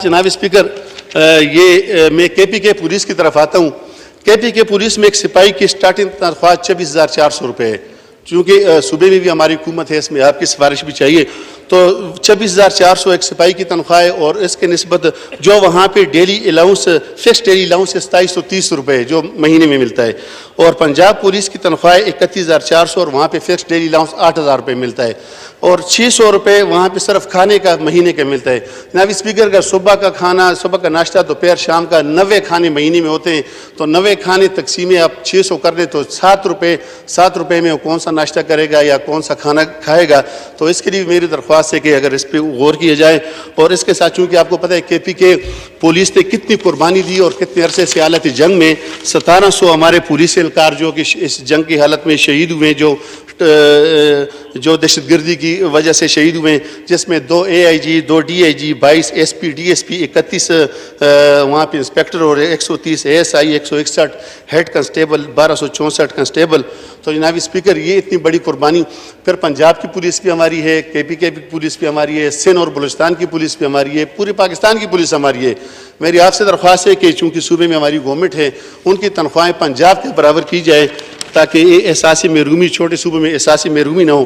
जनाब स्पीकर, मैं KPK police की तरफ आता हूँ। KPK पुलिस में एक सिपाही की स्टार्टिंग तनख्वाह 24,400 रुपये है। चूँकि सूबे में भी हमारी हुकूमत है, इसमें आपकी सिफारिश भी चाहिए, तो 24,400 एक सिपाही की तनख्वाह है। और इसके निस्बत जो वहाँ पे daily allowance, fix daily allowance 2730 रुपये जो महीने में मिलता है। और पंजाब पुलिस की तनख्वाह 31,400 और वहाँ पे फिक्स डेली अलाउंस 8,000 रुपये मिलता है। और 600 रुपये वहाँ पे सिर्फ खाने का महीने का मिलता है। जनाब स्पीकर, का सुबह का खाना, सुबह का नाश्ता, दोपहर शाम का 90 खाने महीने में होते हैं, तो 90 खाने तकसीमें आप 600 कर दें तो 7 रुपये में वो कौन सा नाश्ता करेगा या कौन सा खाना खाएगा। तो इसके लिए मेरी दरख्वास्त है कि अगर इस पर गौर किया जाए। और इसके साथ चूँकि आपको पता है KPK पुलिस ने कितनी कुर्बानी दी और कितने अरसे से हालत जंग में 1700 हमारे पुलिस एहलकार जो कि इस जंग की हालत में शहीद हुए, जो दहशतगर्दी की वजह से शहीद हुए, जिसमें 2 AIG, 2 DIG, 22 SP, DSP, 31 वहाँ पे इंस्पेक्टर और 130 ASI, 161 हेड कांस्टेबल, 1264 कांस्टेबल। तो जनाब स्पीकर, ये इतनी बड़ी कुर्बानी, फिर पंजाब की पुलिस भी हमारी है, KPK की पुलिस भी हमारी है, सिंध और बलूचिस्तान की पुलिस भी हमारी है, पूरे पाकिस्तान की पुलिस हमारी है। मेरी आपसे दरख्वास्त है कि चूँकि सूबे में हमारी गवर्नमेंट है, उनकी तनख्वाहें पंजाब के बराबर की जाए ताकि ये एहसासी महरूमी, छोटे सूबे में एहसासी महरूमी ना हो।